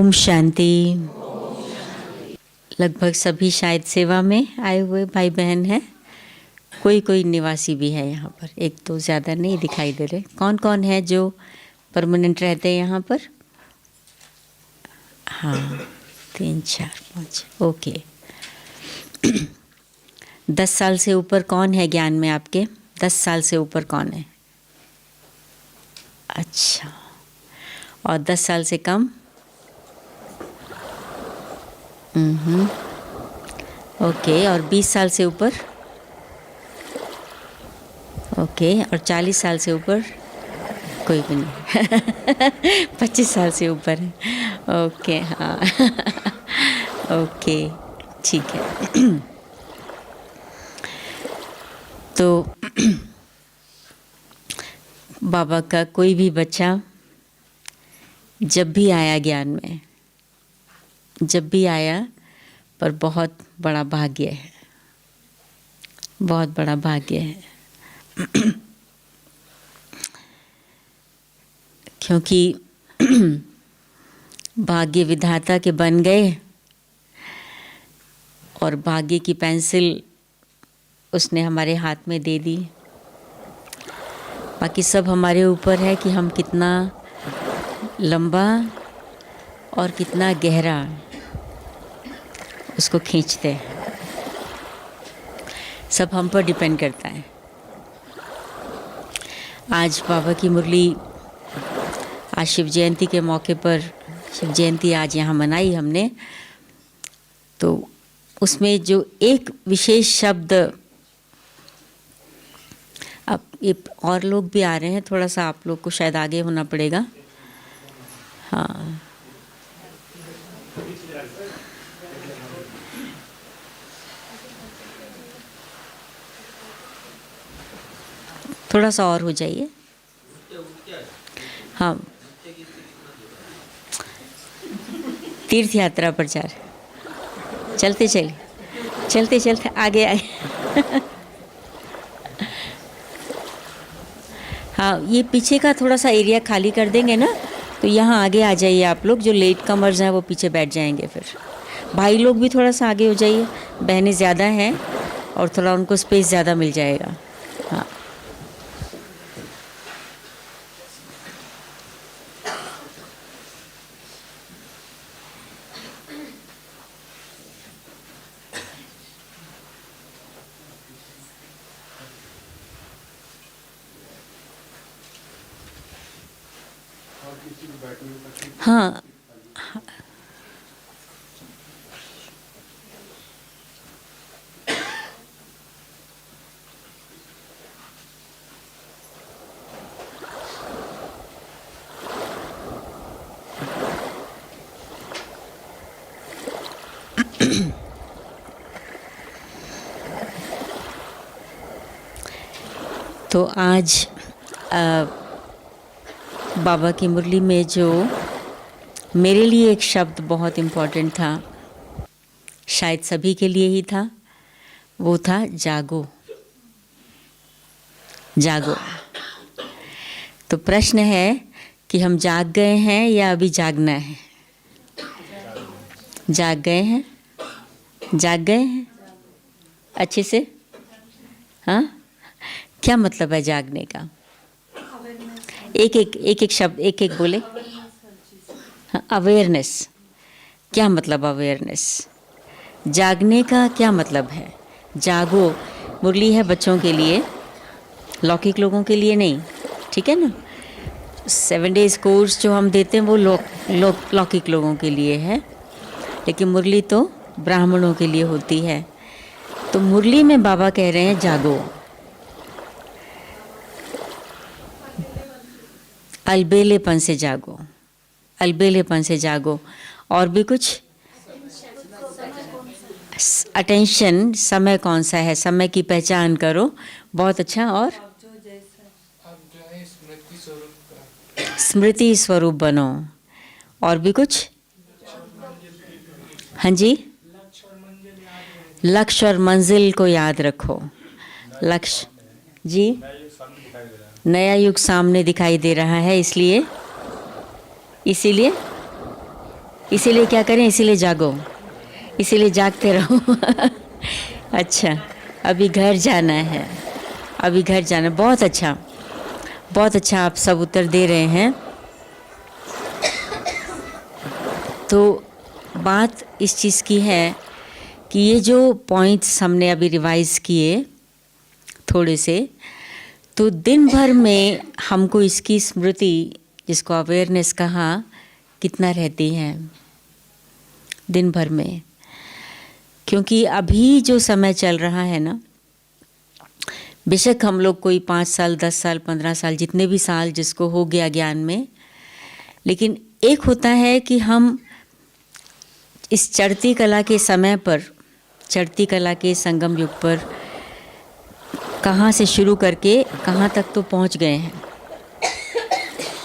ओम शांति। लगभग सभी शायद सेवा में आए हुए भाई बहन हैं, कोई कोई निवासी भी है यहाँ पर, एक तो ज़्यादा नहीं दिखाई दे रहे। कौन कौन है जो परमानेंट रहते हैं यहाँ पर? हाँ, 3 4 5, ओके। 10 साल से ऊपर कौन है ज्ञान में आपके? 10 साल से ऊपर कौन है? अच्छा, और 10 साल से कम? ओके, और 20 साल से ऊपर? ओके, और 40 साल से ऊपर? कोई भी नहीं। 25 साल से ऊपर है। ओके, हाँ। ओके, ठीक है। तो बाबा का कोई भी बच्चा जब भी आया ज्ञान में, जब भी आया, पर बहुत बड़ा भाग्य है, बहुत बड़ा भाग्य है। क्योंकि भाग्य विधाता के बन गए और भाग्य की पेंसिल उसने हमारे हाथ में दे दी। बाकी सब हमारे ऊपर है कि हम कितना लंबा और कितना गहरा उसको खींचते हैं। सब हम पर डिपेंड करता है। आज बाबा की मुरली, आज शिव जयंती के मौके पर, शिव जयंती आज यहाँ मनाई हमने, तो उसमें जो एक विशेष शब्द, अब ये और लोग भी आ रहे हैं, थोड़ा सा आप लोग को शायद आगे होना पड़ेगा। हाँ, थोड़ा सा और हो जाइए। हाँ, तीर्थ यात्रा प्रचार, चलते चलिए, चलते चलते आगे आए। हाँ, ये पीछे का थोड़ा सा एरिया खाली कर देंगे ना, तो यहाँ आगे आ जाइए आप लोग। जो लेट कमर्स हैं वो पीछे बैठ जाएंगे। फिर भाई लोग भी थोड़ा सा आगे हो जाइए, बहनें ज़्यादा हैं और थोड़ा उनको स्पेस ज़्यादा मिल जाएगा। हाँ, हाँ, तो आज बाबा की मुरली में जो मेरे लिए एक शब्द बहुत इम्पोर्टेंट था, शायद सभी के लिए ही था, वो था जागो। जागो। तो प्रश्न है कि हम जाग गए हैं या अभी जागना है? जाग गए हैं? जाग गए हैं अच्छे से? हाँ, क्या मतलब है जागने का? एक एक शब्द एक एक बोले। हाँ, अवेयरनेस। क्या मतलब अवेयरनेस? जागने का क्या मतलब है? जागो मुरली है बच्चों के लिए, लौकिक लोगों के लिए नहीं, ठीक है ना। 7 डेज कोर्स जो हम देते हैं वो लौकिक लोगों के लिए है, लेकिन मुरली तो ब्राह्मणों के लिए होती है। तो मुरली में बाबा कह रहे हैं जागो, अलबेलेपन से जागो, अलबेलेपन से जागो। और भी कुछ? अटेंशन, समय कौन सा है, समय की पहचान करो। बहुत अच्छा। और स्मृति स्वरूप बनो। और भी कुछ? हाँ जी, लक्ष्य और मंजिल को याद रखो। लक्ष्य जी, नया युग सामने दिखाई दे रहा है, इसलिए इसीलिए क्या करें, इसीलिए जागो, इसीलिए जागते रहो। अच्छा, अभी घर जाना है, अभी घर जाना। बहुत अच्छा, बहुत अच्छा, आप सब उत्तर दे रहे हैं। तो बात इस चीज़ की है कि ये जो पॉइंट्स हमने अभी रिवाइज़ किए थोड़े से, तो दिन भर में हमको इसकी स्मृति, जिसको अवेयरनेस कहा, कितना रहती है दिन भर में। क्योंकि अभी जो समय चल रहा है ना, बेशक हम लोग कोई 5 साल 10 साल 15 साल जितने भी साल जिसको हो गया ज्ञान में, लेकिन एक होता है कि हम इस चढ़ती कला के समय पर, चढ़ती कला के संगम युग पर कहाँ से शुरू करके कहाँ तक तो पहुँच गए हैं,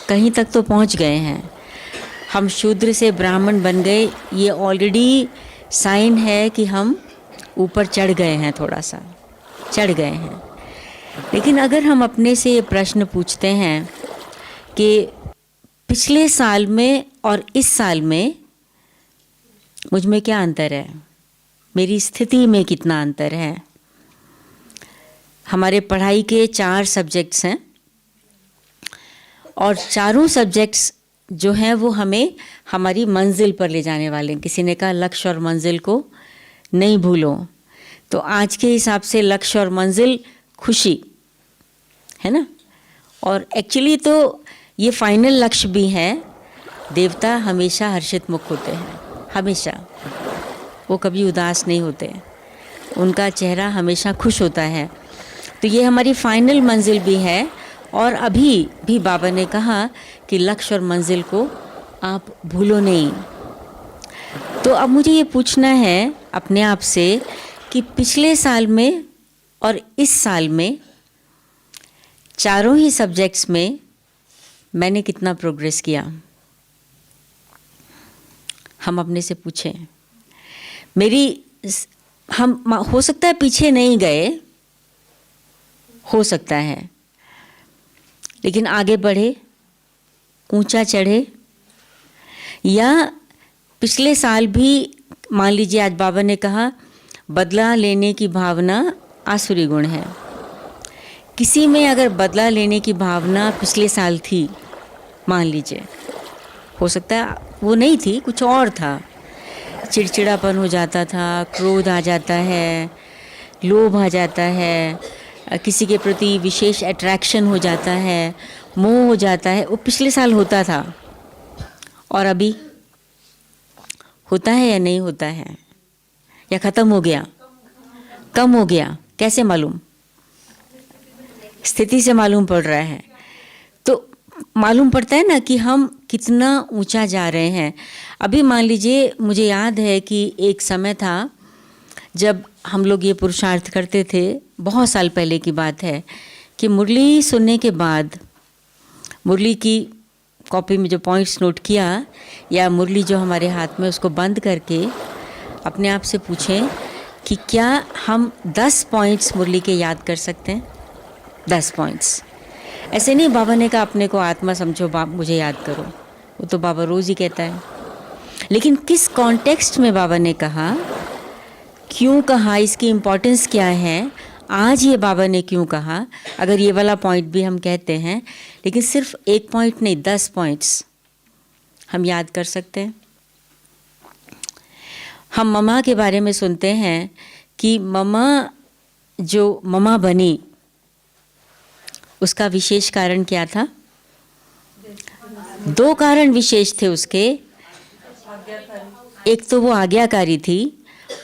कहीं तक तो पहुँच गए हैं। हम शूद्र से ब्राह्मण बन गए, ये ऑलरेडी साइन है कि हम ऊपर चढ़ गए हैं, थोड़ा सा चढ़ गए हैं। लेकिन अगर हम अपने से ये प्रश्न पूछते हैं कि पिछले साल में और इस साल में मुझ में क्या अंतर है, मेरी स्थिति में कितना अंतर है। हमारे पढ़ाई के 4 सब्जेक्ट्स हैं और चारों सब्जेक्ट्स जो हैं वो हमें हमारी मंजिल पर ले जाने वाले हैं। किसी ने कहा लक्ष्य और मंजिल को नहीं भूलो, तो आज के हिसाब से लक्ष्य और मंजिल खुशी है ना। और एक्चुअली तो ये फाइनल लक्ष्य भी है। देवता हमेशा हर्षित मुख होते हैं, हमेशा, वो कभी उदास नहीं होते, उनका चेहरा हमेशा खुश होता है। तो ये हमारी फाइनल मंजिल भी है। और अभी भी बाबा ने कहा कि लक्ष्य और मंजिल को आप भूलो नहीं। तो अब मुझे ये पूछना है अपने आप से कि पिछले साल में और इस साल में चारों ही सब्जेक्ट्स में मैंने कितना प्रोग्रेस किया। हम अपने से पूछें। हम हो सकता है पीछे नहीं गए, हो सकता है, लेकिन आगे बढ़े, ऊंचा चढ़े। या पिछले साल भी मान लीजिए, आज बाबा ने कहा बदला लेने की भावना आसुरी गुण है। किसी में अगर बदला लेने की भावना पिछले साल थी, मान लीजिए, हो सकता है वो नहीं थी, कुछ और था, चिड़चिड़ापन हो जाता था, क्रोध आ जाता है, लोभ आ जाता है, किसी के प्रति विशेष अट्रैक्शन हो जाता है, मोह हो जाता है, वो पिछले साल होता था। और अभी होता है या नहीं होता है, या ख़त्म हो गया, कम हो गया? कैसे मालूम? स्थिति से मालूम पड़ रहा है। तो मालूम पड़ता है ना कि हम कितना ऊंचा जा रहे हैं। अभी मान लीजिए, मुझे याद है कि एक समय था जब हम लोग ये पुरुषार्थ करते थे, बहुत साल पहले की बात है, कि मुरली सुनने के बाद मुरली की कॉपी में जो पॉइंट्स नोट किया, या मुरली जो हमारे हाथ में, उसको बंद करके अपने आप से पूछें कि क्या हम 10 पॉइंट्स मुरली के याद कर सकते हैं? 10 पॉइंट्स। ऐसे नहीं बाबा ने कहा अपने को आत्मा समझो, मुझे याद करो, वो तो बाबा रोज़ ही कहता है। लेकिन किस कॉन्टेक्स्ट में बाबा ने कहा, क्यों कहा, इसकी इम्पोर्टेंस क्या है, आज ये बाबा ने क्यों कहा। अगर ये वाला पॉइंट भी हम कहते हैं, लेकिन सिर्फ एक पॉइंट नहीं, 10 पॉइंट्स हम याद कर सकते हैं। हम ममा के बारे में सुनते हैं कि ममा जो ममा बनी, उसका विशेष कारण क्या था? 2 कारण विशेष थे उसके। एक तो वो आज्ञाकारी थी,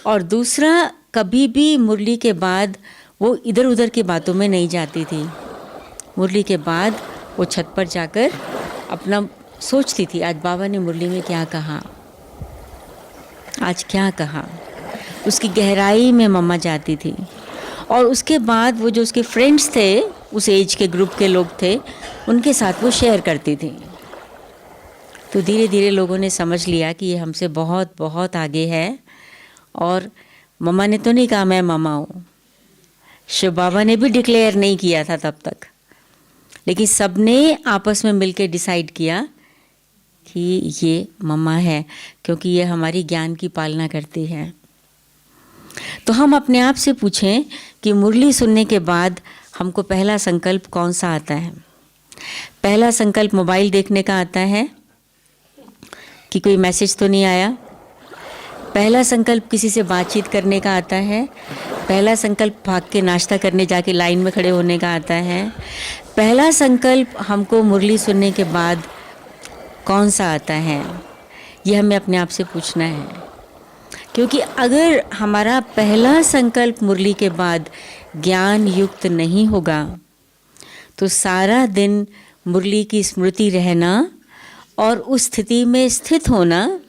और दूसरा कभी भी मुरली के बाद वो इधर उधर की बातों में नहीं जाती थी। मुरली के बाद वो छत पर जाकर अपना सोचती थी, आज बाबा ने मुरली में क्या कहा, आज क्या कहा। उसकी गहराई में मम्मा जाती थी। और उसके बाद वो जो उसके फ्रेंड्स थे, उस एज के ग्रुप के लोग थे, उनके साथ वो शेयर करती थी। तो धीरे धीरे लोगों ने समझ लिया कि ये हमसे बहुत बहुत आगे है। और मम्मा ने तो नहीं कहा मैं मम्मा हूँ, शिव बाबा ने भी डिक्लेयर नहीं किया था तब तक, लेकिन सबने आपस में मिलकर डिसाइड किया कि ये मम्मा है, क्योंकि ये हमारी ज्ञान की पालना करती है। तो हम अपने आप से पूछें कि मुरली सुनने के बाद हमको पहला संकल्प कौन सा आता है? पहला संकल्प मोबाइल देखने का आता है कि कोई मैसेज तो नहीं आया। पहला संकल्प किसी से बातचीत करने का आता है। पहला संकल्प भाग के नाश्ता करने जाके लाइन में खड़े होने का आता है। पहला संकल्प हमको मुरली सुनने के बाद कौन सा आता है? यह हमें अपने आप से पूछना है, क्योंकि अगर हमारा पहला संकल्प मुरली के बाद ज्ञान युक्त नहीं होगा तो सारा दिन मुरली की स्मृति रहना और उस स्थिति में स्थित होना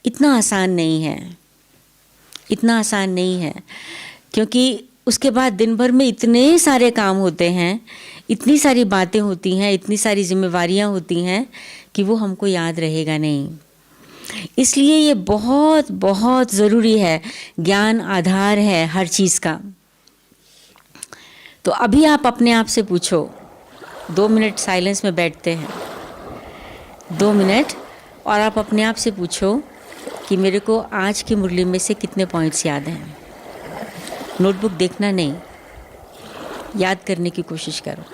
इतना आसान नहीं है, इतना आसान नहीं है, क्योंकि उसके बाद दिन भर में इतने सारे काम होते हैं, इतनी सारी बातें होती हैं, इतनी सारी जिम्मेवारियां होती हैं कि वो हमको याद रहेगा नहीं। इसलिए ये बहुत बहुत ज़रूरी है। ज्ञान आधार है हर चीज़ का। तो अभी आप अपने आप से पूछो, 2 मिनट साइलेंस में बैठते हैं, 2 मिनट, और आप अपने आप से पूछो कि मेरे को आज की मुरली में से कितने पॉइंट्स याद हैं। नोटबुक देखना नहीं, याद करने की कोशिश करो।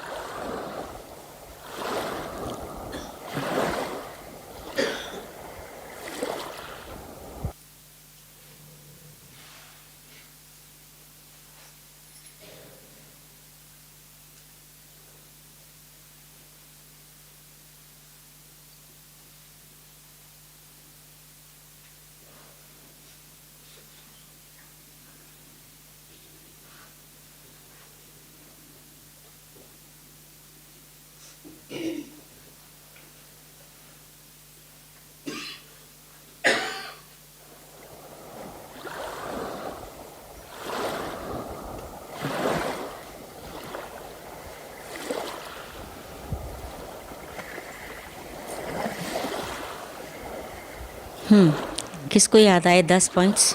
किसको याद आए 10 पॉइंट्स?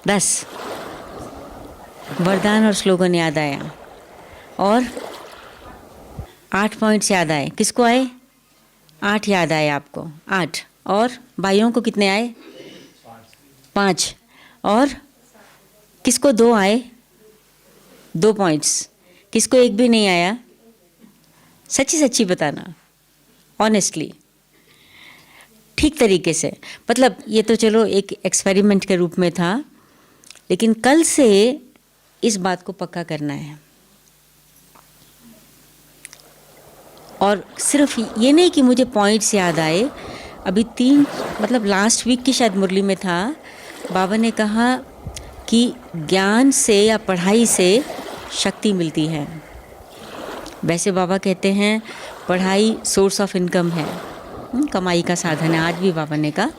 10 वरदान और स्लोगन याद आया, और 8 पॉइंट्स याद आए। किसको आए? 8 याद आए आपको, 8। और भाइयों को कितने आए? 5। और किसको 2 आए? 2 पॉइंट्स। किसको 1 भी नहीं आया? सच्ची सच्ची बताना, ऑनेस्टली, ठीक तरीके से। मतलब ये तो चलो एक एक्सपेरिमेंट के रूप में था, लेकिन कल से इस बात को पक्का करना है। और सिर्फ ये नहीं कि मुझे पॉइंट्स याद आए। अभी 3 मतलब लास्ट वीक की शायद मुरली में था, बाबा ने कहा कि ज्ञान से या पढ़ाई से शक्ति मिलती है। वैसे बाबा कहते हैं पढ़ाई सोर्स ऑफ इनकम है, कमाई का साधन है। आज भी बाबा ने कहा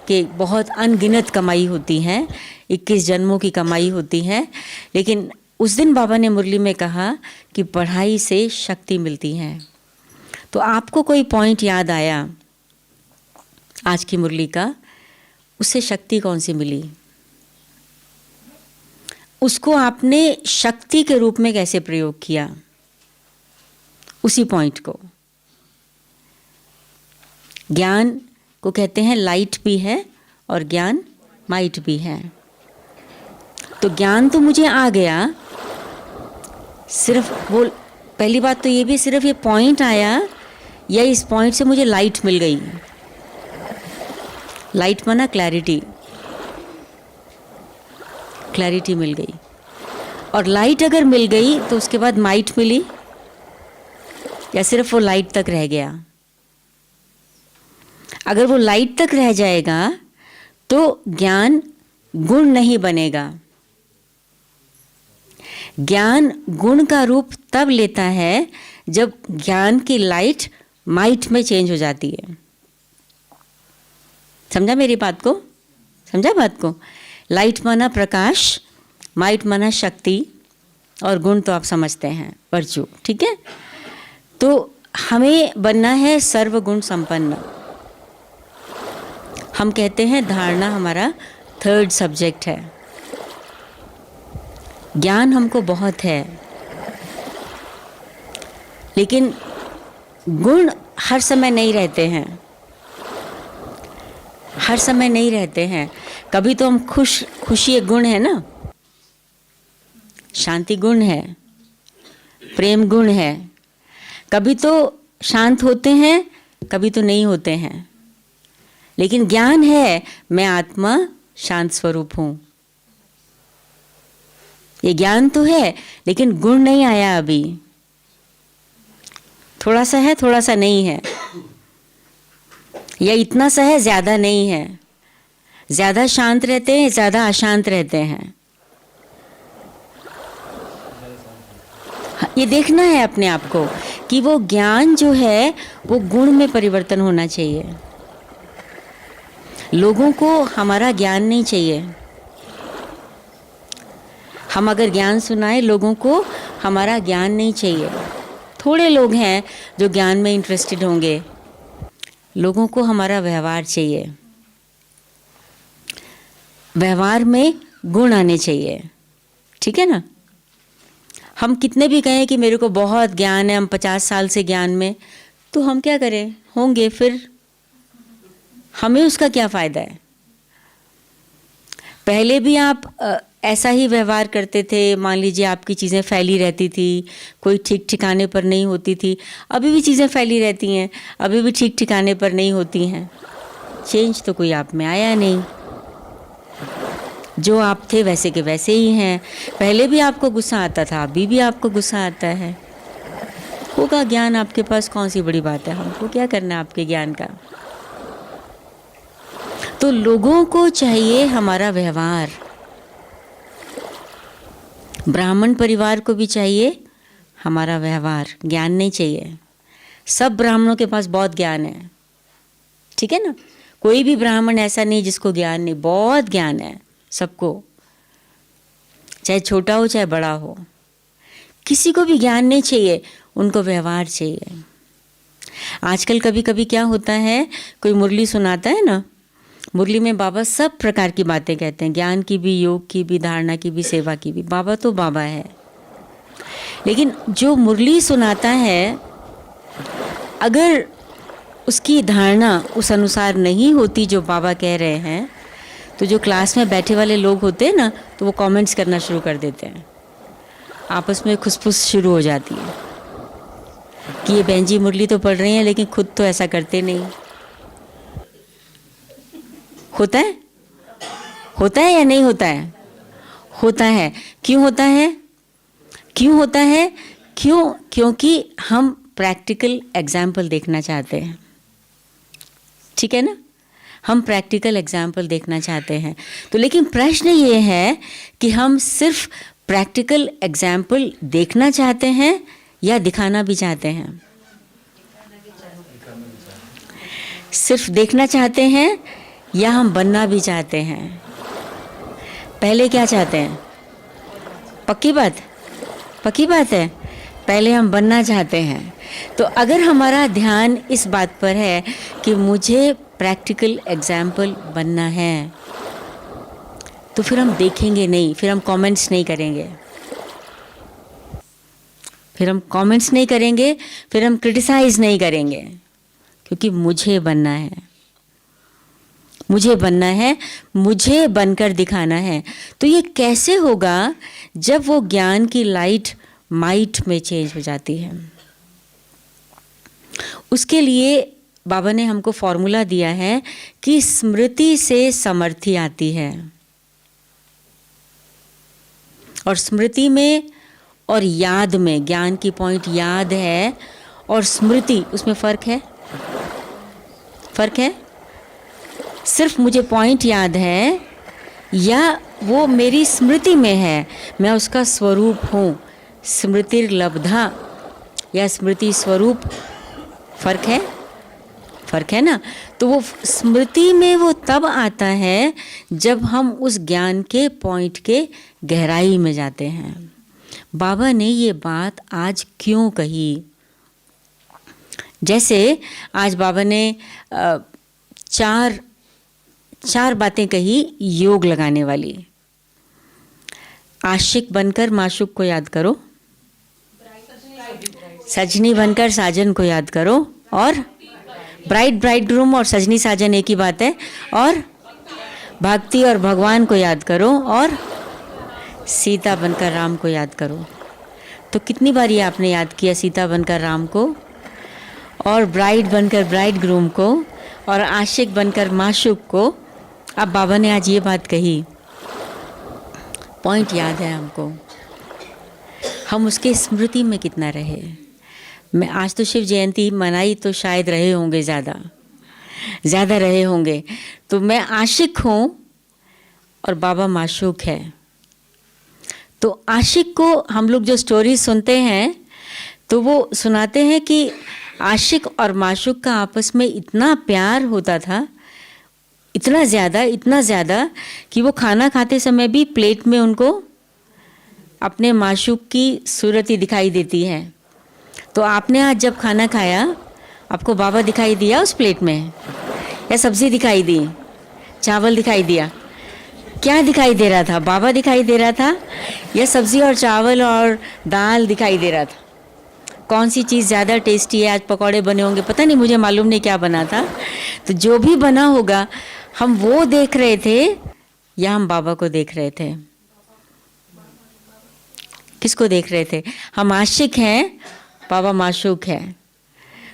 कि बहुत अनगिनत कमाई होती है, 21 जन्मों की कमाई होती है, लेकिन उस दिन बाबा ने मुरली में कहा कि पढ़ाई से शक्ति मिलती है। तो आपको कोई पॉइंट याद आया आज की मुरली का? उससे शक्ति कौन सी मिली? उसको आपने शक्ति के रूप में कैसे प्रयोग किया? उसी पॉइंट को। ज्ञान को कहते हैं लाइट भी है और ज्ञान माइट भी है। तो ज्ञान तो मुझे आ गया, सिर्फ वो पहली बात तो ये भी सिर्फ ये पॉइंट आया या इस पॉइंट से मुझे लाइट मिल गई। लाइट माना क्लैरिटी, क्लैरिटी मिल गई। और लाइट अगर मिल गई तो उसके बाद माइट मिली या सिर्फ वो लाइट तक रह गया? अगर वो लाइट तक रह जाएगा तो ज्ञान गुण नहीं बनेगा। ज्ञान गुण का रूप तब लेता है जब ज्ञान की लाइट माइट में चेंज हो जाती है। समझा मेरी बात को? समझा बात को? लाइट माना प्रकाश, माइट माना शक्ति, और गुण तो आप समझते हैं, वर्चू। ठीक है? तो हमें बनना है सर्वगुण संपन्न। हम कहते हैं धारणा हमारा 3rd सब्जेक्ट है। ज्ञान हमको बहुत है, लेकिन गुण हर समय नहीं रहते हैं। हर समय नहीं रहते हैं। कभी तो हम खुशी एक गुण है ना, शांति गुण है, प्रेम गुण है। कभी तो शांत होते हैं, कभी तो नहीं होते हैं। लेकिन ज्ञान है, मैं आत्मा शांत स्वरूप हूं। ये ज्ञान तो है, लेकिन गुण नहीं आया अभी। थोड़ा सा है, थोड़ा सा नहीं है, या इतना सा है, ज्यादा नहीं है। ज्यादा शांत रहते हैं, ज्यादा अशांत रहते हैं। ये देखना है अपने आप को कि वो ज्ञान जो है वो गुण में परिवर्तन होना चाहिए। लोगों को हमारा ज्ञान नहीं चाहिए। हम अगर ज्ञान सुनाए, लोगों को हमारा ज्ञान नहीं चाहिए। थोड़े लोग हैं जो ज्ञान में इंटरेस्टेड होंगे। लोगों को हमारा व्यवहार चाहिए। व्यवहार में गुण आने चाहिए, ठीक है ना। हम कितने भी कहें कि मेरे को बहुत ज्ञान है, हम 50 साल से ज्ञान में, तो हम क्या करें, होंगे फिर हमें उसका क्या फ़ायदा है। पहले भी आप ऐसा ही व्यवहार करते थे। मान लीजिए आपकी चीज़ें फैली रहती थी, कोई ठीक ठिकाने पर नहीं होती थी। अभी भी चीज़ें फैली रहती हैं, अभी भी ठीक ठिकाने पर नहीं होती हैं। चेंज तो कोई आप में आया नहीं। जो आप थे वैसे के वैसे ही हैं। पहले भी आपको गुस्सा आता था, अभी भी आपको गुस्सा आता है। होगा ज्ञान आपके पास, कौन सी बड़ी बात है। हमको क्या करना है आपके ज्ञान का। तो लोगों को चाहिए हमारा व्यवहार। ब्राह्मण परिवार को भी चाहिए हमारा व्यवहार, ज्ञान नहीं चाहिए। सब ब्राह्मणों के पास बहुत ज्ञान है, ठीक है ना। कोई भी ब्राह्मण ऐसा नहीं जिसको ज्ञान नहीं, बहुत ज्ञान है सबको, चाहे छोटा हो चाहे बड़ा हो। किसी को भी ज्ञान नहीं चाहिए, उनको व्यवहार चाहिए। आजकल कभी कभी क्या होता है, कोई मुरली सुनाता है ना, मुरली में बाबा सब प्रकार की बातें कहते हैं, ज्ञान की भी, योग की भी, धारणा की भी, सेवा की भी। बाबा तो बाबा है। लेकिन जो मुरली सुनाता है, अगर उसकी धारणा उस अनुसार नहीं होती जो बाबा कह रहे हैं, तो जो क्लास में बैठे वाले लोग होते हैं ना, तो वो कमेंट्स करना शुरू कर देते हैं। आपस में खुसफुस शुरू हो जाती है कि ये बहन जी मुरली तो पढ़ रही हैं, लेकिन खुद तो ऐसा करते नहीं। होता है, होता है या नहीं होता है? होता है। क्यों होता है? क्यों होता है? क्योंकि हम प्रैक्टिकल एग्जाम्पल देखना चाहते हैं, ठीक है ना। हम प्रैक्टिकल एग्जाम्पल देखना चाहते हैं। तो लेकिन प्रश्न ये है कि हम सिर्फ प्रैक्टिकल एग्जाम्पल देखना चाहते हैं या दिखाना भी चाहते हैं? सिर्फ देखना चाहते हैं या हम बनना भी चाहते हैं? पहले क्या चाहते हैं? पक्की बात, पक्की बात है, पहले हम बनना चाहते हैं। तो अगर हमारा ध्यान इस बात पर है कि मुझे प्रैक्टिकल एग्जाम्पल बनना है, तो फिर हम देखेंगे नहीं, फिर हम कमेंट्स नहीं करेंगे, फिर हम कमेंट्स नहीं करेंगे, फिर हम क्रिटिसाइज नहीं करेंगे, क्योंकि मुझे बनना है, मुझे बनना है, मुझे बनकर दिखाना है। तो ये कैसे होगा जब वो ज्ञान की लाइट माइट में चेंज हो जाती है। उसके लिए बाबा ने हमको फॉर्मूला दिया है कि स्मृति से समर्थि आती है। और स्मृति में और याद में, ज्ञान की पॉइंट याद है और स्मृति, उसमें फ़र्क है, फ़र्क है। सिर्फ मुझे पॉइंट याद है या वो मेरी स्मृति में है, मैं उसका स्वरूप हूँ। स्मृतिर्लब्धा या स्मृति स्वरूप, फ़र्क है, फ़र्क है ना। तो वो स्मृति में वो तब आता है जब हम उस ज्ञान के पॉइंट के गहराई में जाते हैं। बाबा ने ये बात आज क्यों कही? जैसे आज बाबा ने चार बातें कही योग लगाने वाली। आशिक बनकर माशूक को याद करो, सजनी बनकर साजन को याद करो, और ब्राइड ब्राइडग्रूम और सजनी साजन एक ही बात है। और भक्ति और भगवान को याद करो और सीता बनकर राम को याद करो। तो कितनी बार ये आपने याद किया सीता बनकर राम को, और ब्राइड बनकर ब्राइडग्रूम को, और आशिक बनकर माशूक को। अब बाबा ने आज ये बात कही, पॉइंट याद है हमको, हम उसके स्मृति में कितना रहे। मैं आज तो शिव जयंती मनाई तो शायद रहे होंगे, ज़्यादा रहे होंगे। तो मैं आशिक हूँ और बाबा माशूक है। तो आशिक को हम लोग जो स्टोरी सुनते हैं तो वो सुनाते हैं कि आशिक और माशूक का आपस में इतना प्यार होता था, इतना ज़्यादा कि वो खाना खाते समय भी प्लेट में उनको अपने माशूक की सूरत ही दिखाई देती है। तो आपने आज जब खाना खाया, आपको बाबा दिखाई दिया उस प्लेट में, या सब्ज़ी दिखाई दी, चावल दिखाई दिया? क्या दिखाई दे रहा था? बाबा दिखाई दे रहा था या सब्ज़ी और चावल और दाल दिखाई दे रहा था? कौन सी चीज़ ज़्यादा टेस्टी है? आज पकौड़े बने होंगे, पता नहीं, मुझे मालूम नहीं क्या बना था। तो जो भी बना होगा, हम वो देख रहे थे या हम बाबा को देख रहे थे? किसको देख रहे थे? हम आशिक हैं, बाबा माशूक है।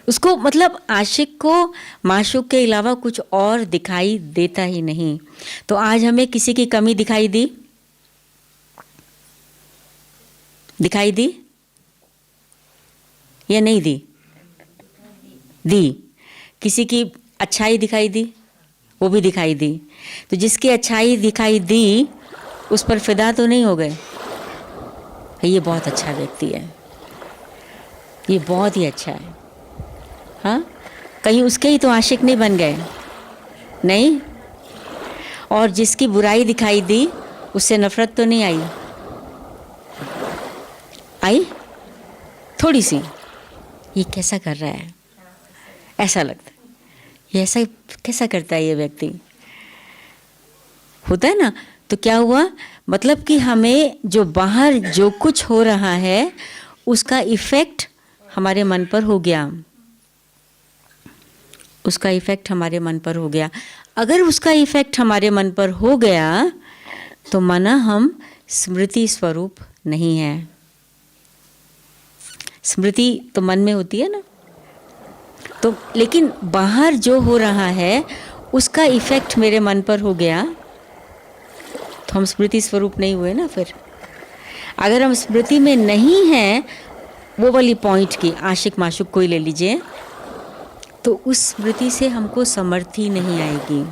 उसको मतलब आशिक को माशूक के अलावा कुछ और दिखाई देता ही नहीं। तो आज हमें किसी की कमी दिखाई दी या नहीं दी? किसी की अच्छाई दिखाई दी? वो भी दिखाई दी। तो जिसकी अच्छाई दिखाई दी उस पर फिदा तो नहीं हो गए? ये बहुत अच्छा व्यक्ति है, ये बहुत ही अच्छा है। हाँ, कहीं उसके ही तो आशिक नहीं बन गए? नहीं। और जिसकी बुराई दिखाई दी उससे नफरत तो नहीं आई? थोड़ी सी। ये कैसा कर रहा है, ऐसा लगता है। ये ऐसा कैसा करता है ये व्यक्ति? होता है ना। तो क्या हुआ, मतलब कि हमें जो बाहर जो कुछ हो रहा है उसका इफ़ेक्ट हमारे मन पर हो गया, उसका इफ़ेक्ट हमारे मन पर हो गया। अगर उसका इफ़ेक्ट हमारे मन पर हो गया तो माना हम स्मृति स्वरूप नहीं है। स्मृति तो मन में होती है ना। तो लेकिन बाहर जो हो रहा है उसका इफ़ेक्ट मेरे मन पर हो गया तो हम स्मृति स्वरूप नहीं हुए ना। फिर अगर हम स्मृति में नहीं हैं, वो वाली पॉइंट की, आशिक माशूक कोई ले लीजिए, तो उस स्मृति से हमको समर्थी नहीं आएगी,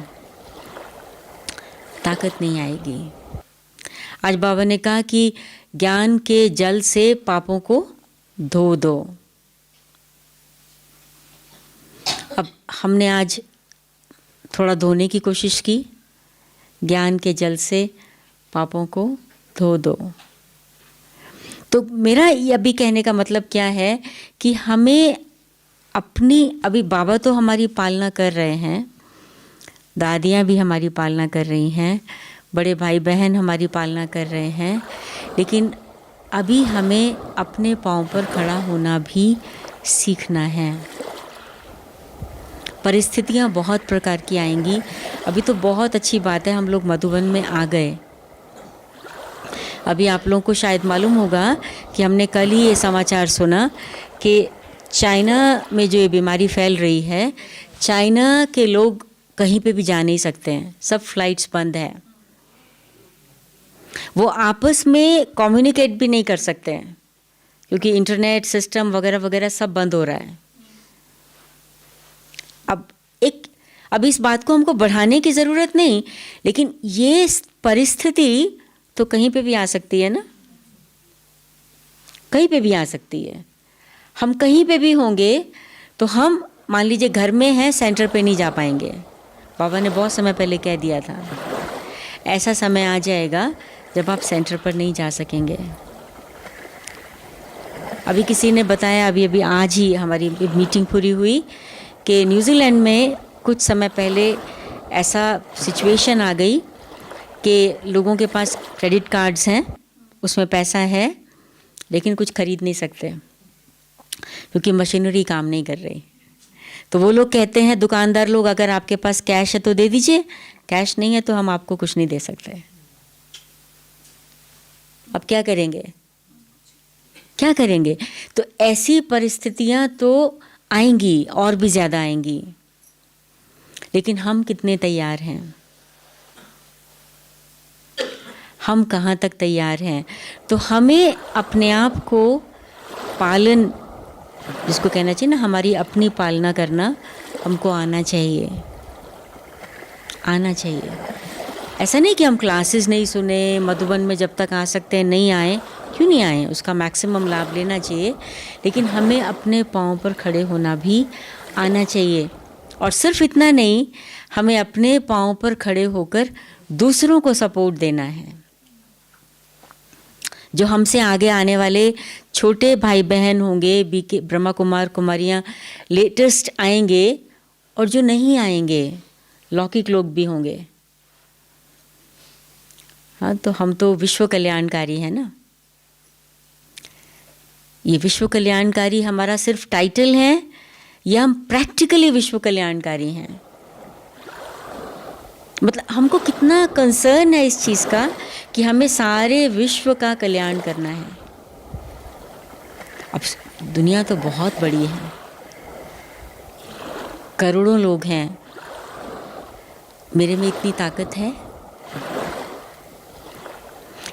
ताकत नहीं आएगी। आज बाबा ने कहा कि ज्ञान के जल से पापों को धो दो। अब हमने आज थोड़ा धोने की कोशिश की, ज्ञान के जल से पापों को धो दो। तो मेरा अभी कहने का मतलब क्या है कि हमें अपनी, अभी बाबा तो हमारी पालना कर रहे हैं, दादियाँ भी हमारी पालना कर रही हैं, बड़े भाई बहन हमारी पालना कर रहे हैं, लेकिन अभी हमें अपने पाँव पर खड़ा होना भी सीखना है। परिस्थितियाँ बहुत प्रकार की आएंगी। अभी तो बहुत अच्छी बात है हम लोग मधुबन में आ गए। अभी आप लोगों को शायद मालूम होगा कि हमने कल ही ये समाचार सुना कि चाइना में जो ये बीमारी फैल रही है, चाइना के लोग कहीं पे भी जा नहीं सकते हैं, सब फ्लाइट्स बंद है। वो आपस में कम्युनिकेट भी नहीं कर सकते हैं क्योंकि इंटरनेट सिस्टम वगैरह वगैरह सब बंद हो रहा है। अब इस बात को हमको बढ़ाने की ज़रूरत नहीं, लेकिन ये परिस्थिति तो कहीं पे भी आ सकती है ना, कहीं पे भी आ सकती है। हम कहीं पे भी होंगे तो हम मान लीजिए घर में हैं, सेंटर पे नहीं जा पाएंगे। बाबा ने बहुत समय पहले कह दिया था, ऐसा समय आ जाएगा जब आप सेंटर पर नहीं जा सकेंगे। अभी किसी ने बताया, अभी आज ही हमारी मीटिंग पूरी हुई कि न्यूजीलैंड में कुछ समय पहले ऐसा सिचुएशन आ गई कि लोगों के पास क्रेडिट कार्ड्स हैं, उसमें पैसा है, लेकिन कुछ खरीद नहीं सकते क्योंकि मशीनरी काम नहीं कर रही। तो वो लोग कहते हैं, दुकानदार लोग, अगर आपके पास कैश है तो दे दीजिए, कैश नहीं है तो हम आपको कुछ नहीं दे सकते। अब क्या करेंगे, क्या करेंगे? तो ऐसी परिस्थितियां तो आएंगी, और भी ज़्यादा आएंगी, लेकिन हम कितने तैयार हैं? हम कहाँ तक तैयार हैं? तो हमें अपने आप को पालन, जिसको कहना चाहिए ना, हमारी अपनी पालना करना हमको आना चाहिए, आना चाहिए। ऐसा नहीं कि हम क्लासेस नहीं सुने, मधुबन में जब तक आ सकते हैं नहीं आए, क्यों नहीं आए, उसका मैक्सिमम लाभ लेना चाहिए, लेकिन हमें अपने पाँव पर खड़े होना भी आना चाहिए। और सिर्फ इतना नहीं, हमें अपने पाँव पर खड़े होकर दूसरों को सपोर्ट देना है। जो हमसे आगे आने वाले छोटे भाई बहन होंगे, बीके ब्रह्मा कुमार कुमारियाँ लेटेस्ट आएंगे, और जो नहीं आएंगे लौकिक लोग भी होंगे। हाँ, तो हम तो विश्व कल्याणकारी हैं ना। ये विश्व कल्याणकारी हमारा सिर्फ टाइटल है, या हम प्रैक्टिकली विश्व कल्याणकारी हैं? मतलब हमको कितना कंसर्न है इस चीज़ का कि हमें सारे विश्व का कल्याण करना है। अब दुनिया तो बहुत बड़ी है, करोड़ों लोग हैं, मेरे में इतनी ताकत है?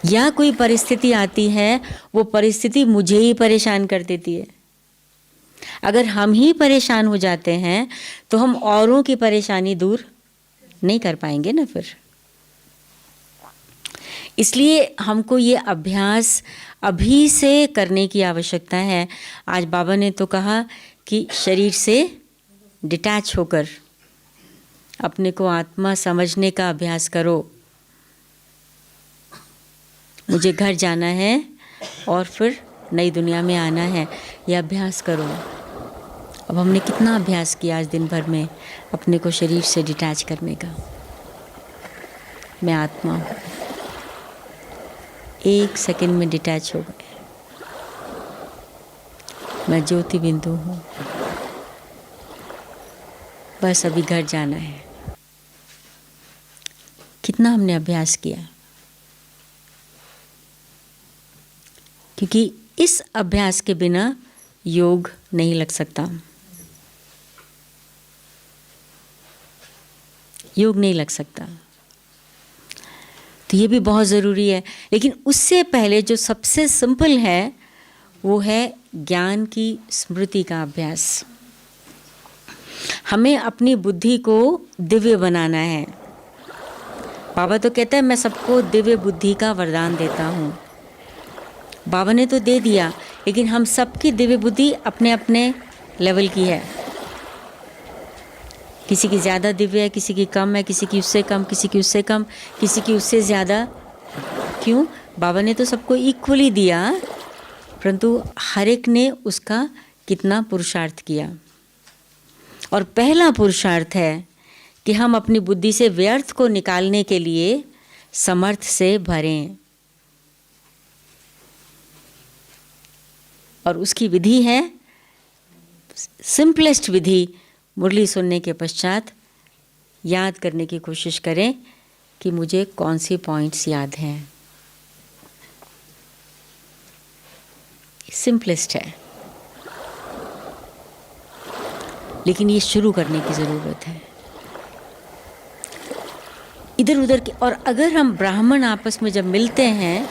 या कोई परिस्थिति आती है, वो परिस्थिति मुझे ही परेशान कर देती है। अगर हम ही परेशान हो जाते हैं तो हम औरों की परेशानी दूर नहीं कर पाएंगे ना फिर। इसलिए हमको ये अभ्यास अभी से करने की आवश्यकता है। आज बाबा ने तो कहा कि शरीर से डिटैच होकर अपने को आत्मा समझने का अभ्यास करो। मुझे घर जाना है और फिर नई दुनिया में आना है, यह अभ्यास करो। अब हमने कितना अभ्यास किया आज दिन भर में अपने को शरीर से डिटैच करने का। मैं आत्मा हूँ, 1 सेकंड में डिटैच हो गए। मैं ज्योति बिंदु हूँ, बस अभी घर जाना है। कितना हमने अभ्यास किया, क्योंकि इस अभ्यास के बिना योग नहीं लग सकता, योग नहीं लग सकता। तो ये भी बहुत ज़रूरी है। लेकिन उससे पहले जो सबसे सिंपल है वो है ज्ञान की स्मृति का अभ्यास। हमें अपनी बुद्धि को दिव्य बनाना है। बाबा तो कहता है मैं सबको दिव्य बुद्धि का वरदान देता हूँ। बाबा ने तो दे दिया, लेकिन हम सबकी दिव्य बुद्धि अपने अपने लेवल की है। किसी की ज़्यादा दिव्य है, किसी की कम है, किसी की उससे कम, किसी की उससे कम, किसी की उससे ज़्यादा। क्यों? बाबा ने तो सबको इक्वली दिया, परंतु हर एक ने उसका कितना पुरुषार्थ किया। और पहला पुरुषार्थ है कि हम अपनी बुद्धि से व्यर्थ को निकालने के लिए समर्थ से भरें। और उसकी विधि है, सिंपलेस्ट विधि, मुरली सुनने के पश्चात याद करने की कोशिश करें कि मुझे कौन सी पॉइंट्स याद हैं। सिंपलेस्ट है, लेकिन ये शुरू करने की ज़रूरत है। इधर उधर के, और अगर हम ब्राह्मण आपस में जब मिलते हैं,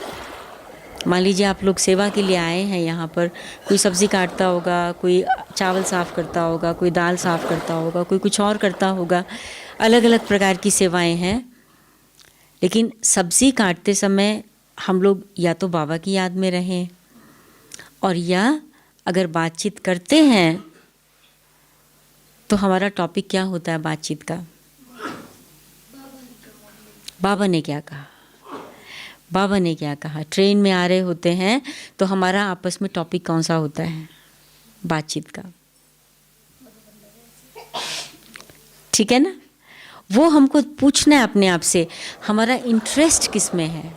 मान लीजिए आप लोग सेवा के लिए आए हैं यहाँ पर, कोई सब्ज़ी काटता होगा, कोई चावल साफ़ करता होगा, कोई दाल साफ़ करता होगा, कोई कुछ और करता होगा, अलग अलग प्रकार की सेवाएं हैं। लेकिन सब्ज़ी काटते समय हम लोग या तो बाबा की याद में रहें, और या अगर बातचीत करते हैं तो हमारा टॉपिक क्या होता है बातचीत का? बाबा ने क्या कहा, बाबा ने क्या कहा। ट्रेन में आ रहे होते हैं तो हमारा आपस में टॉपिक कौन सा होता है बातचीत का? ठीक है ना? वो हमको पूछना है अपने आप से, हमारा इंटरेस्ट किस में है,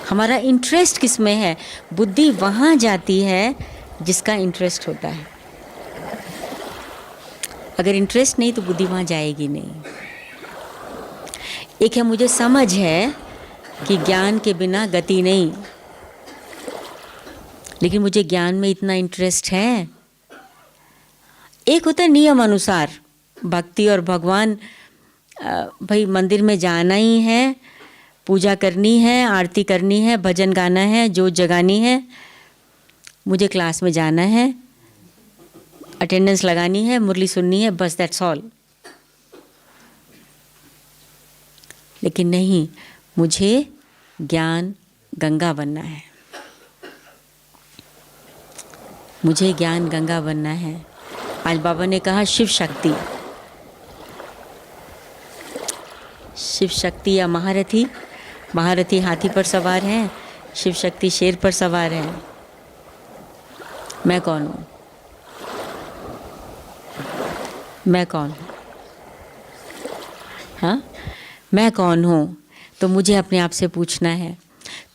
हमारा इंटरेस्ट किस में है। बुद्धि वहाँ जाती है जिसका इंटरेस्ट होता है। अगर इंटरेस्ट नहीं तो बुद्धि वहाँ जाएगी नहीं। एक है मुझे समझ है कि ज्ञान के बिना गति नहीं, लेकिन मुझे ज्ञान में इतना इंटरेस्ट है। एक होता है नियम अनुसार भक्ति और भगवान, भाई मंदिर में जाना ही है, पूजा करनी है, आरती करनी है, भजन गाना है, जोत जगानी है, मुझे क्लास में जाना है, अटेंडेंस लगानी है, मुरली सुननी है, बस दैट्स ऑल। लेकिन नहीं, मुझे ज्ञान गंगा बनना है, मुझे ज्ञान गंगा बनना है। आज बाबा ने कहा शिव शक्ति, शिव शक्ति या महारथी, महारथी हाथी पर सवार हैं, शिव शक्ति शेर पर सवार हैं। मैं कौन हूँ? मैं कौन हूँ? हाँ, मैं कौन हूँ? तो मुझे अपने आप से पूछना है।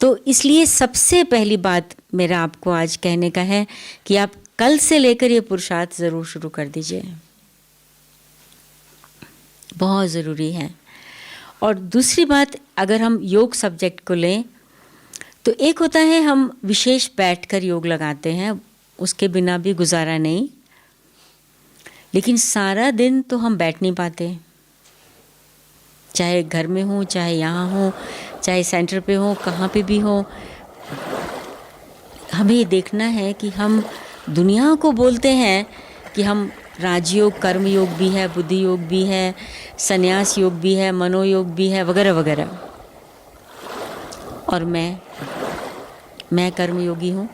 तो इसलिए सबसे पहली बात मेरा आपको आज कहने का है कि आप कल से लेकर ये पुरुषार्थ ज़रूर शुरू कर दीजिए, बहुत ज़रूरी है। और दूसरी बात, अगर हम योग सब्जेक्ट को लें तो एक होता है हम विशेष बैठकर योग लगाते हैं, उसके बिना भी गुजारा नहीं, लेकिन सारा दिन तो हम बैठ नहीं पाते, चाहे घर में हो, चाहे यहाँ हो, चाहे सेंटर पे हो, कहाँ पे भी हो। हमें देखना है कि हम दुनिया को बोलते हैं कि हम राजयोग, कर्म योग भी है, बुद्धि योग भी है, संन्यास योग भी है, मनोयोग भी है, वगैरह वगैरह। और मैं कर्म योगी हूँ,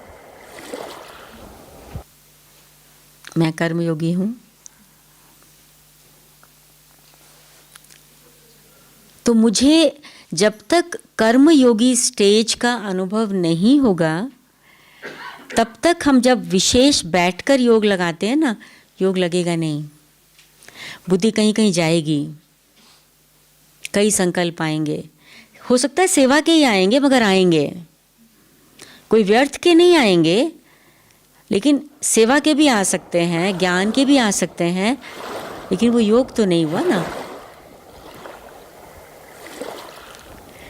मैं कर्म योगी हूँ। तो मुझे जब तक कर्म योगी स्टेज का अनुभव नहीं होगा, तब तक हम जब विशेष बैठकर योग लगाते हैं ना, योग लगेगा नहीं। बुद्धि कहीं कहीं जाएगी, कई संकल्प आएंगे, हो सकता है सेवा के ही आएंगे, मगर आएंगे, कोई व्यर्थ के नहीं आएंगे, लेकिन सेवा के भी आ सकते हैं, ज्ञान के भी आ सकते हैं, लेकिन वो योग तो नहीं हुआ ना।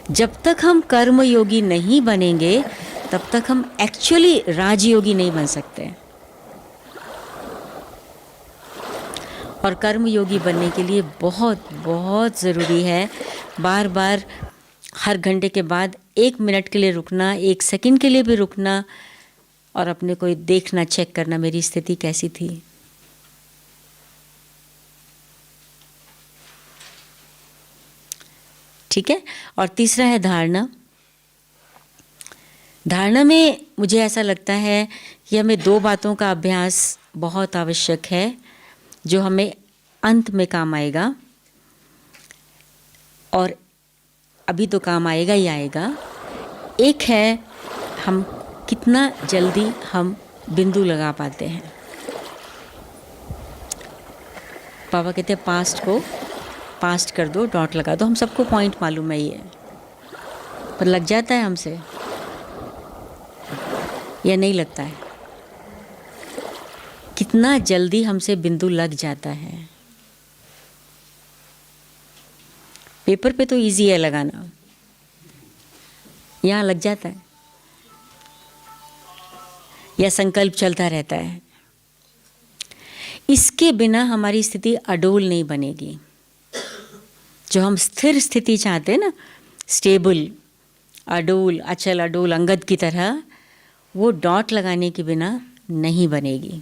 जब तक हम कर्म योगी नहीं बनेंगे तब तक हम एक्चुअली राजयोगी नहीं बन सकते। और कर्म योगी बनने के लिए बहुत बहुत ज़रूरी है बार बार, हर घंटे के बाद 1 मिनट के लिए रुकना, 1 सेकंड के लिए भी रुकना और अपने को देखना, चेक करना, मेरी स्थिति कैसी थी। ठीक है। और तीसरा है धारणा। धारणा में मुझे ऐसा लगता है कि हमें 2 बातों का अभ्यास बहुत आवश्यक है जो हमें अंत में काम आएगा, और अभी तो काम आएगा ही आएगा। एक है हम कितना जल्दी हम बिंदु लगा पाते हैं। पापा कहते हैं पास्ट को पास्ट कर दो, डॉट लगा दो। हम सबको पॉइंट मालूम है ये, पर लग जाता है हमसे या नहीं लगता है? कितना जल्दी हमसे बिंदु लग जाता है। पेपर पे तो इजी है लगाना, यहाँ लग जाता है, या संकल्प चलता रहता है। इसके बिना हमारी स्थिति अडोल नहीं बनेगी। जो हम स्थिर स्थिति चाहते हैं ना, स्टेबल, अडोल, अचल अडोल, अंगद की तरह, वो डॉट लगाने के बिना नहीं बनेगी।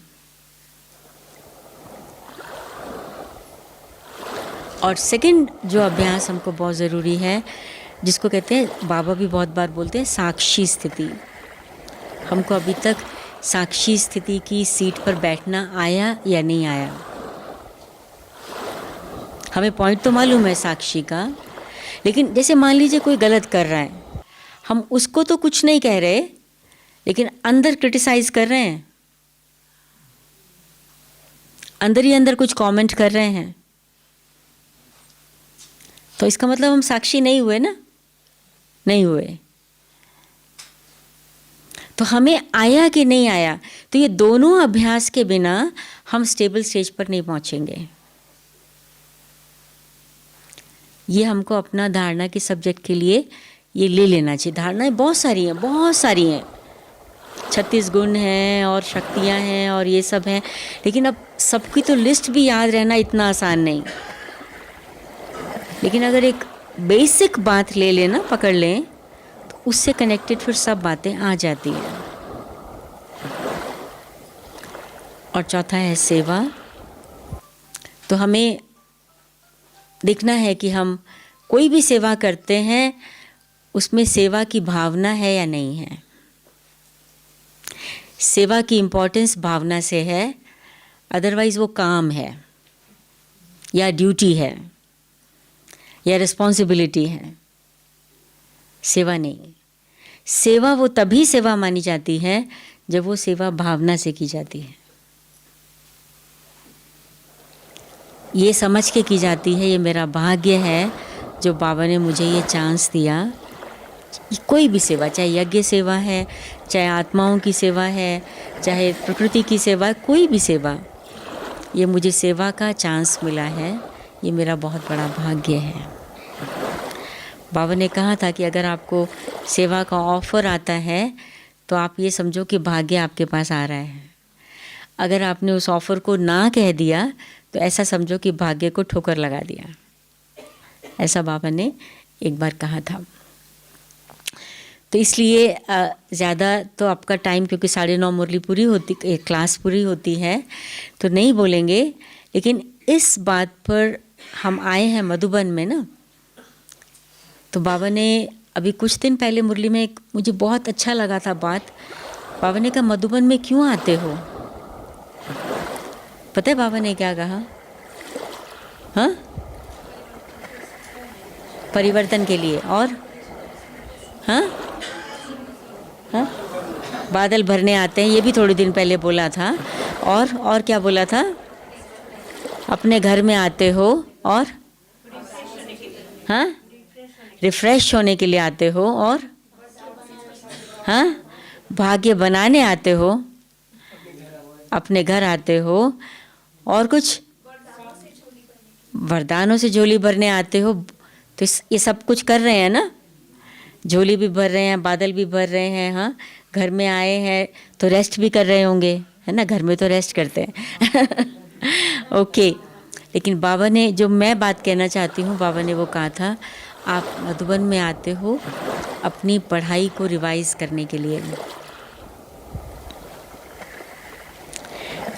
और सेकंड जो अभ्यास हमको बहुत ज़रूरी है, जिसको कहते हैं, बाबा भी बहुत बार बोलते हैं, साक्षी स्थिति। हमको अभी तक साक्षी स्थिति की सीट पर बैठना आया या नहीं आया? हमें पॉइंट तो मालूम है साक्षी का, लेकिन जैसे मान लीजिए कोई गलत कर रहा है, हम उसको तो कुछ नहीं कह रहे, लेकिन अंदर क्रिटिसाइज कर रहे हैं, अंदर ही अंदर कुछ कमेंट कर रहे हैं, तो इसका मतलब हम साक्षी नहीं हुए ना, नहीं हुए। तो हमें आया कि नहीं आया, तो ये दोनों अभ्यास के बिना हम स्टेबल स्टेज पर नहीं पहुंचेंगे। ये हमको अपना धारणा के सब्जेक्ट के लिए ये ले लेना चाहिए। धारणाएं बहुत सारी हैं, बहुत सारी हैं, 36 गुण हैं और शक्तियां हैं और ये सब हैं, लेकिन अब सबकी तो लिस्ट भी याद रहना इतना आसान नहीं। लेकिन अगर एक बेसिक बात ले लेना, पकड़ लें, तो उससे कनेक्टेड फिर सब बातें आ जाती हैं। और चौथा है सेवा। तो हमें देखना है कि हम कोई भी सेवा करते हैं उसमें सेवा की भावना है या नहीं है। सेवा की इम्पोर्टेंस भावना से है, अदरवाइज़ वो काम है या ड्यूटी है या रिस्पॉन्सिबिलिटी है, सेवा नहीं। सेवा वो तभी सेवा मानी जाती है जब वो सेवा भावना से की जाती है, ये समझ के की जाती है ये मेरा भाग्य है जो बाबा ने मुझे ये चांस दिया। कोई भी सेवा, चाहे यज्ञ सेवा है, चाहे आत्माओं की सेवा है, चाहे प्रकृति की सेवा, कोई भी सेवा, ये मुझे सेवा का चांस मिला है, ये मेरा बहुत बड़ा भाग्य है। बाबा ने कहा था कि अगर आपको सेवा का ऑफ़र आता है तो आप ये समझो कि भाग्य आपके पास आ रहा है। अगर आपने उस ऑफ़र को ना कह दिया तो ऐसा समझो कि भाग्य को ठोकर लगा दिया। ऐसा बाबा ने एक बार कहा था। तो इसलिए ज़्यादा तो आपका टाइम, क्योंकि 9:30 मुरली पूरी होती, क्लास पूरी होती है, तो नहीं बोलेंगे। लेकिन इस बात पर हम आए हैं मधुबन में ना, तो बाबा ने अभी कुछ दिन पहले मुरली में मुझे बहुत अच्छा लगा था बात। बाबा ने कहा मधुबन में क्यों आते हो? पता है बाबा ने क्या कहा? हाँ, परिवर्तन के लिए। और हाँ हाँ, बादल भरने आते हैं, ये भी थोड़े दिन पहले बोला था। और क्या बोला था? अपने घर में आते हो और हाँ, रिफ्रेश होने के लिए आते हो, और हाँ, भाग्य बनाने आते हो, अपने घर आते हो, और कुछ वरदानों से झोली भरने आते हो। तो ये सब कुछ कर रहे हैं ना, झोली भी भर रहे हैं, बादल भी भर रहे हैं। हाँ, घर में आए हैं तो रेस्ट भी कर रहे होंगे, है ना, घर में तो रेस्ट करते हैं। ओके। लेकिन बाबा ने, जो मैं बात कहना चाहती हूँ, बाबा ने वो कहा था आप मधुबन में आते हो अपनी पढ़ाई को रिवाइज करने के लिए।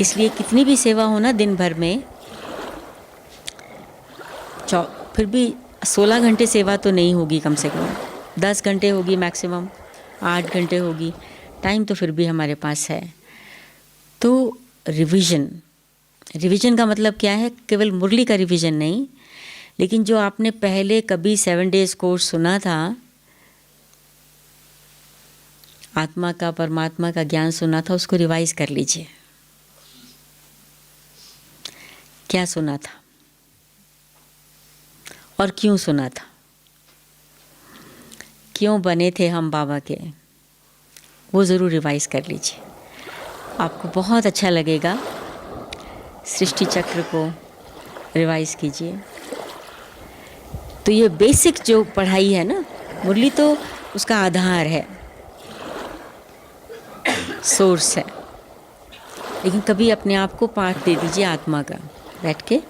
इसलिए कितनी भी सेवा हो ना दिन भर में, फिर भी 16 घंटे सेवा तो नहीं होगी, कम से कम 10 घंटे होगी, मैक्सिमम 8 घंटे होगी। टाइम तो फिर भी हमारे पास है। तो रिवीजन का मतलब क्या है? केवल मुरली का रिवीजन नहीं, लेकिन जो आपने पहले कभी 7 डेज कोर्स सुना था, आत्मा का, परमात्मा का ज्ञान सुना था, उसको रिवाइज कर लीजिए। क्या सुना था और क्यों सुना था? क्यों बने थे हम बाबा के? वो ज़रूर रिवाइज कर लीजिए, आपको बहुत अच्छा लगेगा। सृष्टि चक्र को रिवाइज कीजिए। तो ये बेसिक जो पढ़ाई है ना, मुरली तो उसका आधार है, सोर्स है। लेकिन कभी अपने आप को पाठ दे दीजिए आत्मा का, बैठ के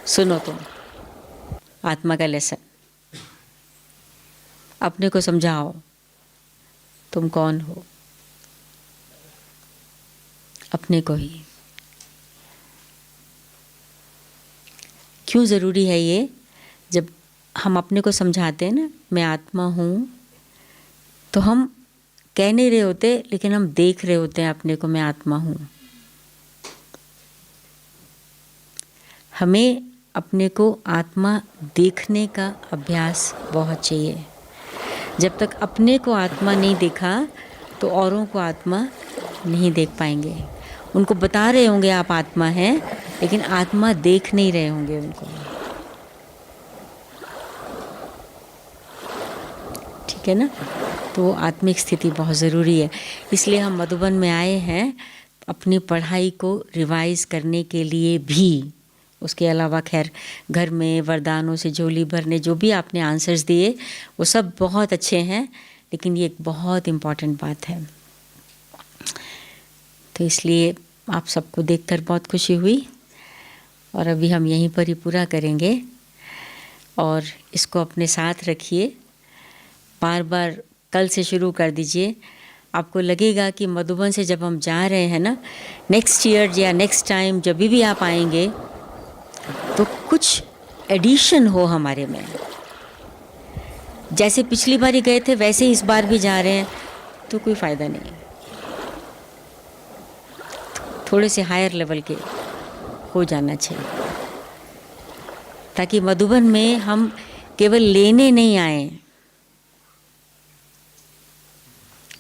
सुनो तुम आत्मा का लेसन, अपने को समझाओ तुम कौन हो, अपने को ही। क्यों ज़रूरी है ये? जब हम अपने को समझाते हैं ना, मैं आत्मा हूँ, तो हम कह नहीं रहे होते, लेकिन हम देख रहे होते हैं अपने को, मैं आत्मा हूँ। हमें अपने को आत्मा देखने का अभ्यास बहुत चाहिए। जब तक अपने को आत्मा नहीं देखा तो औरों को आत्मा नहीं देख पाएंगे। उनको बता रहे होंगे आप आत्मा हैं, लेकिन आत्मा देख नहीं रहे होंगे उनको। ठीक है ना? तो आत्मिक स्थिति बहुत ज़रूरी है। इसलिए हम मधुबन में आए हैं अपनी पढ़ाई को रिवाइज करने के लिए भी, उसके अलावा खैर घर में वरदानों से झोली भरने, जो भी आपने आंसर्स दिए वो सब बहुत अच्छे हैं, लेकिन ये एक बहुत इम्पॉर्टेंट बात है। तो इसलिए आप सबको देखकर बहुत खुशी हुई, और अभी हम यहीं पर ही पूरा करेंगे। और इसको अपने साथ रखिए, बार बार कल से शुरू कर दीजिए। आपको लगेगा कि मधुबन से जब हम जा रहे हैं ना, नेक्स्ट ईयर या नेक्स्ट टाइम जब भी आप आएंगे तो कुछ एडिशन हो हमारे में। जैसे पिछली बार ही गए थे वैसे इस बार भी जा रहे हैं तो कोई फ़ायदा नहीं। थोड़े से हायर लेवल के हो जाना चाहिए, ताकि मधुबन में हम केवल लेने नहीं आए।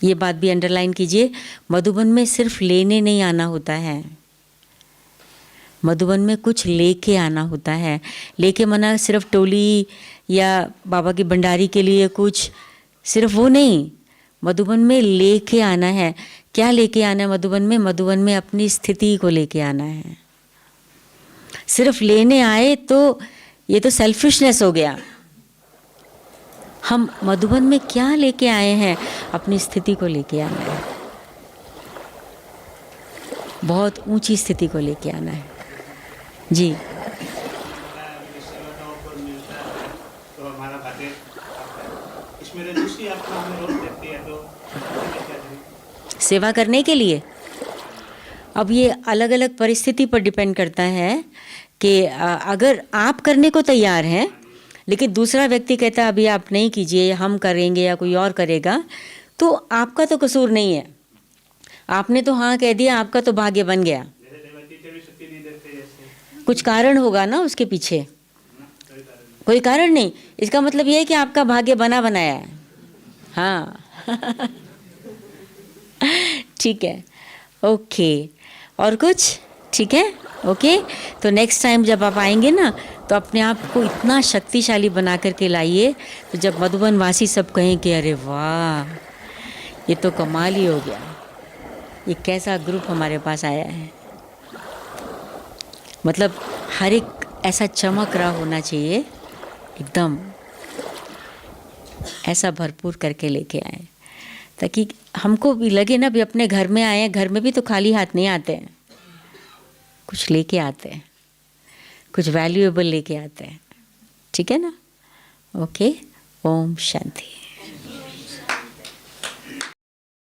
ये बात भी अंडरलाइन कीजिए, मधुबन में सिर्फ लेने नहीं आना होता है, मधुबन में कुछ लेके आना होता है। लेके मना सिर्फ टोली या बाबा की भंडारी के लिए कुछ, सिर्फ वो नहीं, मधुबन में लेके आना है। क्या लेके आना है मधुबन में? मधुबन में अपनी स्थिति को लेके आना है। सिर्फ लेने आए तो ये तो सेल्फिशनेस हो गया। हम मधुबन में क्या लेके आए हैं? अपनी स्थिति को लेके आना है, बहुत ऊंची स्थिति को लेके आना है। जी, तो हमारा भाग्य इसमें रजिस्ट्री आपको हमें रोक देती है, तो सेवा करने के लिए अब ये अलग अलग परिस्थिति पर डिपेंड करता है कि अगर आप करने को तैयार हैं लेकिन दूसरा व्यक्ति कहता है अभी आप नहीं कीजिए, हम करेंगे या कोई और करेगा, तो आपका तो कसूर नहीं है। आपने तो हाँ कह दिया, आपका तो भाग्य बन गया। कुछ कारण होगा ना उसके पीछे, कोई कारण नहीं। इसका मतलब ये है कि आपका भाग्य बना बनाया है। हाँ ठीक है, ओके। और कुछ? ठीक है, ओके। तो नेक्स्ट टाइम जब आप आएंगे ना तो अपने आप को इतना शक्तिशाली बना करके लाइए, तो जब मधुबन वासी सब कहें कि अरे वाह ये तो कमाल ही हो गया, ये कैसा ग्रुप हमारे पास आया है। मतलब हर एक ऐसा चमक रहा होना चाहिए, एकदम ऐसा भरपूर करके लेके आए, ताकि हमको भी लगे ना भी अपने घर में आए हैं। घर में भी तो खाली हाथ नहीं आते हैं, कुछ लेके आते हैं, कुछ वैल्यूएबल लेके आते हैं। ठीक है ना? ओके, ओम शांति।